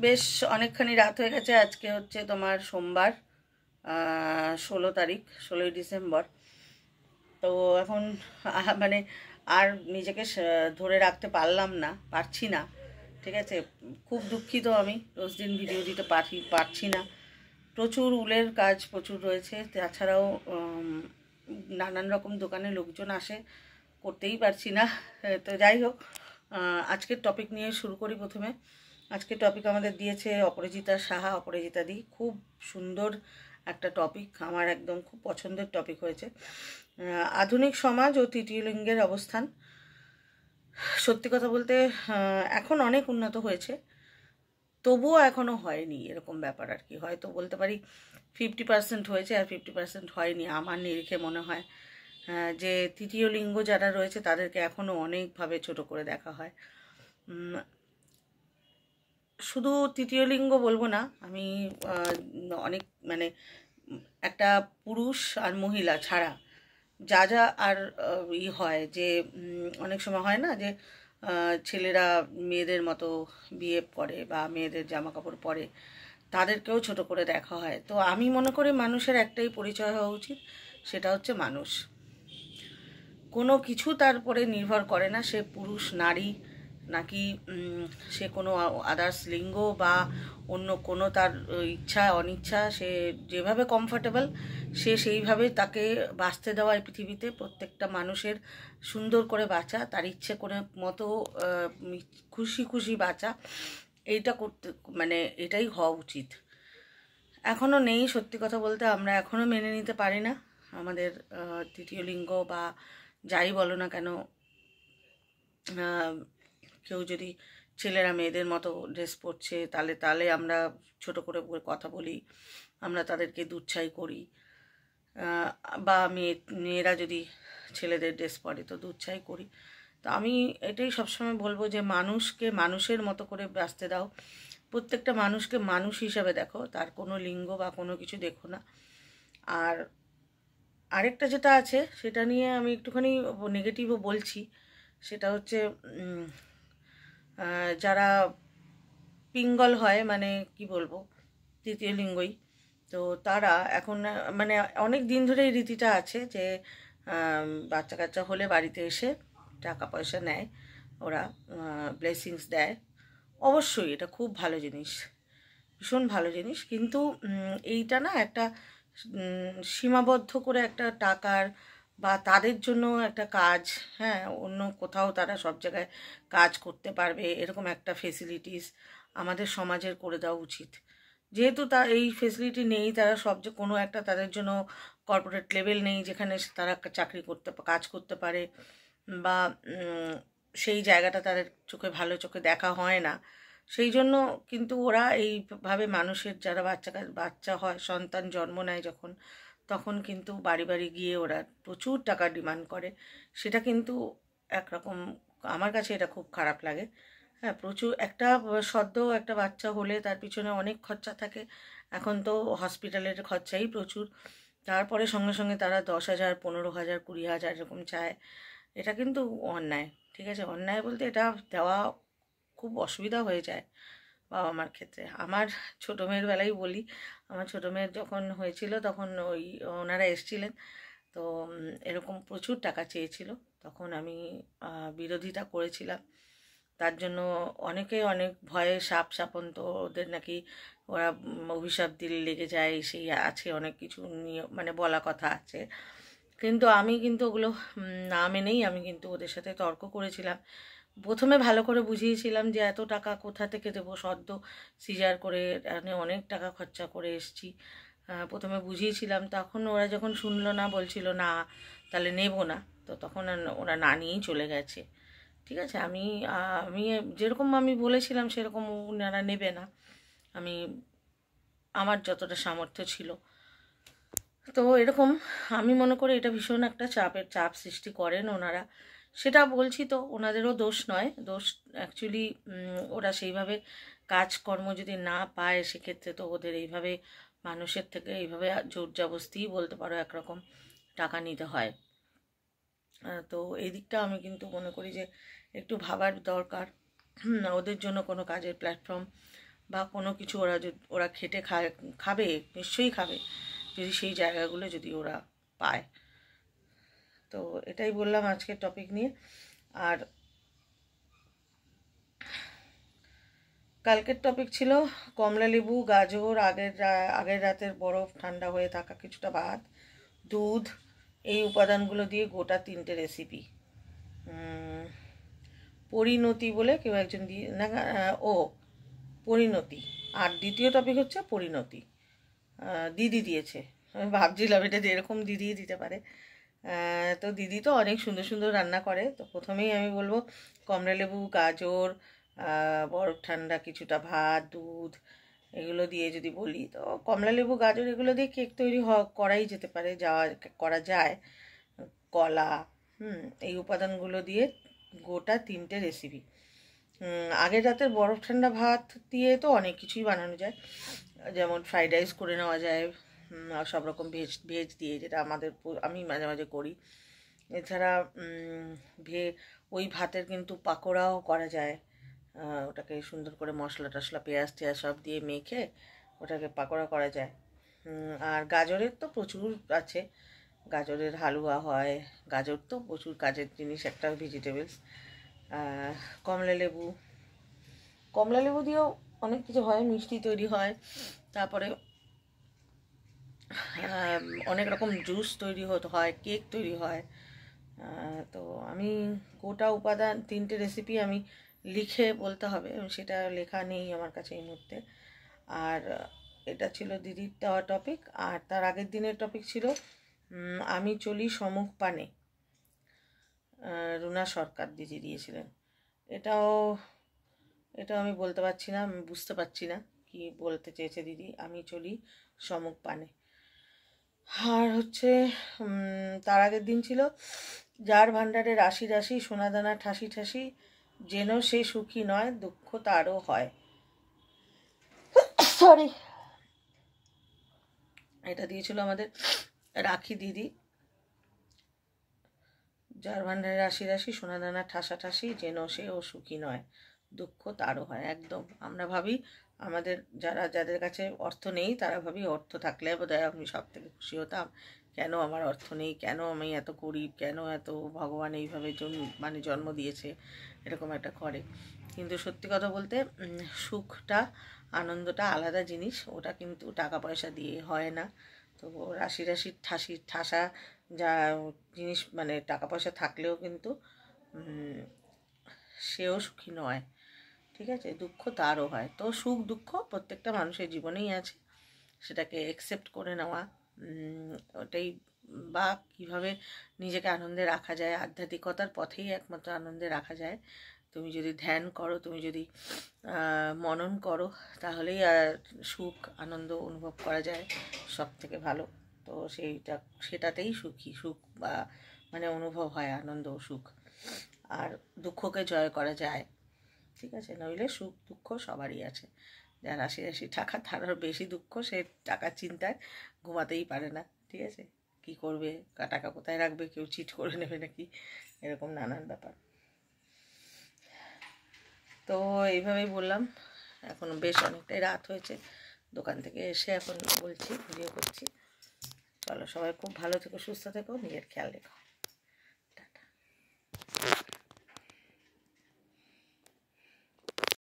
বেশ অনেকখানি রাত হয়ে গেছে। আজকে হচ্ছে তোমার সোমবার, 16 তারিখ, 16ই ডিসেম্বর। তো এখন মানে আর নিজেকে ধরে রাখতে পারছি না। ঠিক আছে, খুব দুঃখিত। আমি রোজ দিন ভিডিও দিতে পারছি না। প্রচুর উলের কাজ প্রচুর রয়েছে। তাছাড়াও নানান রকম দোকানে লোকজন আসে, করতেই পারছি না। তো যাই হোক, আজকের টপিক নিয়ে শুরু করি। প্রথমে আজকের টপিক আমাদের দিয়েছে অপরাজিতা সাহা, অপরাজিতা দি। খুব সুন্দর একটা টপিক, আমার একদম খুব পছন্দের টপিক হয়েছে। আধুনিক সমাজ ও তৃতীয় লিঙ্গের অবস্থান। সত্যি কথা বলতে এখন অনেক উন্নত হয়েছে, তবুও এখনও হয়নি এরকম ব্যাপার আর কি। হয়তো বলতে পারি 50% হয়েছে আর 50% হয়নি। আমার নিরিখে মনে হয় যে তৃতীয় লিঙ্গ যারা রয়েছে তাদেরকে এখনও অনেকভাবে ছোট করে দেখা হয়। শুধু তৃতীয় লিঙ্গ বলবো না আমি, অনেক মানে একটা পুরুষ আর মহিলা ছাড়া যা যা আর হয় যে অনেক সময় হয় না যে ছেলেরা মেয়েদের মতো বিহেভ করে বা মেয়েদের জামা কাপড় পরে, তাদেরকেও ছোট করে দেখা হয়। তো আমি মনে করি মানুষের একটাই পরিচয় হওয়া উচিত, সেটা হচ্ছে মানুষ। কোনো কিছু তার উপরে নির্ভর করে না, সে পুরুষ নারী নাকি সে কোনো আদার্স লিঙ্গ বা অন্য কোনো তার ইচ্ছা অনিচ্ছা, সে যেভাবে কমফর্টেবল সে সেইভাবে তাকে বাঁচতে দেওয়া এই পৃথিবীতে। প্রত্যেকটা মানুষের সুন্দর করে বাঁচা, তার ইচ্ছে করে মতো খুশি খুশি বাঁচা, এইটা করতে মানে এটাই হওয়া উচিত। এখনও নেই, সত্যি কথা বলতে আমরা এখনও মেনে নিতে পারি না আমাদের তৃতীয় লিঙ্গ বা যাই বলো না কেন, কেউ যদি ছেলেরা মেয়েদের মতো ড্রেস পরছে তাহলে আমরা ছোট করে কথা বলি, আমরা তাদেরকে দুচ্ছাই করি। বা মেয়েরা যদি ছেলেদের ড্রেস পরে তো দুচ্ছাই করি। তো আমি এটাই সবসময় বলবো যে মানুষকে মানুষের মতো করে বাঁচতে দাও। প্রত্যেকটা মানুষকে মানুষ হিসাবে দেখো, তার কোনো লিঙ্গ বা কোনো কিছু দেখো না। আর আরেকটা যেটা আছে সেটা নিয়ে আমি একটুখানি নেগেটিভও বলছি, সেটা হচ্ছে যারা পিঙ্গল হয়, মানে কি বলবো, তৃতীয় লিঙ্গই। তো তারা এখন মানে অনেক দিন ধরে এই রীতিটা আছে যে বাচ্চা কাচ্চা হলে বাড়িতে এসে টাকা পয়সা নেয়, ওরা ব্লেসিংস দেয়। অবশ্যই এটা খুব ভালো জিনিস, ভীষণ ভালো জিনিস। কিন্তু এইটা না একটা সীমাবদ্ধ করে একটা টাকার বা তাদের জন্য একটা কাজ, হ্যাঁ, অন্য কোথাও তারা সব জায়গায় কাজ করতে পারবে এরকম একটা ফেসিলিটিস আমাদের সমাজের করে দেওয়া উচিত। যেহেতু তার এই ফেসিলিটি নেই, তারা সব যে কোনো একটা তাদের জন্য কর্পোরেট লেভেল নেই যেখানে তারা চাকরি করতে কাজ করতে পারে বা সেই জায়গাটা তাদের চোখে ভালো চোখে দেখা হয় না। সেই জন্য কিন্তু ওরা এইভাবে মানুষের যারা বাচ্চা হয়, সন্তান জন্ম নেয় যখন, তখন কিন্তু বাড়ি বাড়ি গিয়ে ওরা প্রচুর টাকা ডিমান্ড করে। সেটা কিন্তু একরকম আমার কাছে এটা খুব খারাপ লাগে। হ্যাঁ, প্রচুর একটা সদ্য একটা বাচ্চা হলে তার পিছনে অনেক খরচা থাকে। এখন তো হসপিটালের খরচাই প্রচুর। তারপরে সঙ্গে সঙ্গে তারা 10,000, 15,000, 20,000 এরকম চায়। এটা কিন্তু অন্যায়। ঠিক আছে, অন্যায় বলতে এটা দেওয়া খুব অসুবিধা হয়ে যায় বাবা মার ক্ষেত্রে। আমার ছোটো মেয়ের বেলাই বলি, আমার ছোটো মেয়ের যখন হয়েছিল তখন ওনারা এসেছিলেন। তো এরকম প্রচুর টাকা চেয়েছিল, তখন আমি বিরোধিতা করেছিলাম। তার জন্য অনেকে অনেক ভয়ে সাপন্ত, ওদের নাকি ওরা অভিশাপ দিলে লেগে যায়, সেই আছে অনেক কিছু নিয়ে মানে বলা কথা আছে। কিন্তু আমি কিন্তু ওগুলো না মেনেই আমি কিন্তু ওদের সাথে তর্ক করেছিলাম। প্রথমে ভালো করে বুঝিয়েছিলাম যে এত টাকা কোথা থেকে দেবো, সদ্য সিজার করে অনেক টাকা খরচা করে এসছি। প্রথমে বুঝিয়েছিলাম, তখন ওরা যখন শুনলো না, বলছিল না তাহলে নেব না, তো তখন ওরা না নিয়েই চলে গেছে। ঠিক আছে, আমি আমি যেরকম আমি বলেছিলাম সেরকম ওনারা নেবে না, আমি আমার যতটা সামর্থ্য ছিল। তো এরকম আমি মনে করি এটা ভীষণ একটা চাপ সৃষ্টি করেন ওনারা। সেটা বলছি তো ওনাদেরও দোষ নয়, দোষ অ্যাকচুয়ালি ওরা সেইভাবে কাজকর্ম যদি না পায় সেক্ষেত্রে তো ওদের এইভাবে মানুষের থেকে এইভাবে জোর জবরদস্তিই বলতে পারো একরকম টাকা নিতে হয়। তো এই দিকটা আমি কিন্তু মনে করি যে একটু ভাবার দরকার। ওদের জন্য কোনো কাজের প্ল্যাটফর্ম বা কোনো কিছু ওরা খেটে খাবে, নিশ্চয়ই খাবে যদি সেই জায়গাগুলো যদি ওরা পায়। তো এটাই বললাম আজকের টপিক নিয়ে। আর কালকের টপিক ছিল কমলালেবু, গাজর, আগের রাতের বরফ ঠান্ডা হয়ে থাকা কিছুটা ভাত, দুধ, এই উপাদানগুলো দিয়ে গোটা 3টে রেসিপি। পরিণতি বলে কেউ একজন দিয়ে না, পরিণতি। আর দ্বিতীয় টপিক হচ্ছে পরিণতি, দিদি দিয়েছে। আমি ভাবছিলাম এটা এরকম দিদি দিতে পারে। তো দিদি তো অনেক সুন্দর সুন্দর রান্না করে। তো প্রথমেই আমি বলবো কমলালেবু, গাজর, বরফ ঠান্ডা কিছুটা ভাত, দুধ, এগুলো দিয়ে যদি বলি, তো কমলালেবু, গাজর এগুলো দিয়ে কেক তৈরি করাই যেতে পারে, করা যায়। কলা, এই উপাদানগুলো দিয়ে গোটা 3টে রেসিপি। আগের রাতের বরফ ঠান্ডা ভাত দিয়ে তো অনেক কিছুই বানানো যায়, যেমন ফ্রাইড রাইস করে নেওয়া যায়, সব রকম ভেজ দিয়ে, যেটা আমি মাঝে মাঝে করি। এছাড়া ওই ভাতের কিন্তু পাকোড়াও করা যায়। ওটাকে সুন্দর করে মশলা টশলা পেঁয়াজ টেয়াজ সব দিয়ে মেখে ওটাকে পাকোড়া করা যায়। আর গাজরের তো প্রচুর আছে, গাজরের হালুয়া হয়। গাজর তো প্রচুর কাজের জিনিস, একটা ভেজিটেবলস। কমলা লেবু দিয়েও অনেক কিছু হয়, মিষ্টি তৈরি হয়, তারপরে অনেক রকম জুস তৈরি হয়, কেক তৈরি হয়। তো আমি গোটা উপাদান 3টে রেসিপি আমি লিখে বলতে হবে, সেটা লেখা নেই আমার কাছে এই মুহূর্তে। আর এটা ছিল দিদির দেওয়া টপিক। আর তার আগের দিনের টপিক ছিল আমি চলি সমুখ পানে, রুনা সরকার দিদি দিয়েছিলেন। এটাও আমি বলতে পারছি না, আমি বুঝতে পারছি না কি বলতে চেয়েছে দিদি। আমি চলি সমুখ পানে। আর হচ্ছে তার আগের দিন ছিল যার ভাণ্ডারে রাশি রাশি সোনাদানা ঠাসি ঠাসি, যেন সে সুখী নয় দুঃখ তারও হয়। সরি, এটা দিয়েছিল আমাদের রাখি দিদি। যার ভাণ্ডারে রাশি রাশি সোনাদানা ঠাসা ঠাসি, যেন সেও সুখী নয় দুঃখ তারও হয়। একদম আমরা ভাবি আমাদের যাদের কাছে অর্থ নেই তারা ভাবি অর্থ থাকলে বোধহয় আমি সব থেকে খুশি হতাম, কেন আমার অর্থ নেই, কেন আমি এত গরিব, কেন এত ভগবান এইভাবে জন্ম দিয়েছে, এরকম একটা করে। কিন্তু সত্যি কথা বলতে সুখটা, আনন্দটা আলাদা জিনিস, ওটা কিন্তু টাকা পয়সা দিয়ে হয় না। তো রাশি রাশি ঠাসা যা জিনিস, মানে টাকা পয়সা থাকলেও কিন্তু সেও সুখী নয়, ঠিক আছে, দুঃখ তারও হয়। তো সুখ দুঃখ প্রত্যেকটা মানুষের জীবনেই আছে, সেটাকে অ্যাকসেপ্ট করে নেওয়া, ওটাই। বা কীভাবে নিজেকে আনন্দে রাখা যায়, আধ্যাত্মিকতার পথেই একমাত্র আনন্দে রাখা যায়। তুমি যদি ধ্যান করো, তুমি যদি মনন করো, তাহলেই সুখ আনন্দ অনুভব করা যায় সব থেকে ভালো। তো সেটাতেই সুখ বা মানে অনুভব হয় আনন্দ ও সুখ। আর দুঃখকে জয় করা যায়, ঠিক আছে, নইলে সুখ দুঃখ সবারই আছে। যার রাশি রাশি টাকা, তার বেশি দুঃখ, সে টাকার চিন্তায় ঘুমাতেই পারে না, ঠিক আছে, কি করবে, টাকা কোথায় রাখবে, কেউ চিট করে নেবে নাকি, এরকম নানান ব্যাপার। তো এইভাবেই বললাম। এখন বেশ অনেকটাই রাত হয়েছে, দোকান থেকে এসে এখন বলছি, ভিডিও করছি। চলো, সবাই খুব ভালো থেকো, সুস্থ থেকো, নিজের খেয়াল রেখো।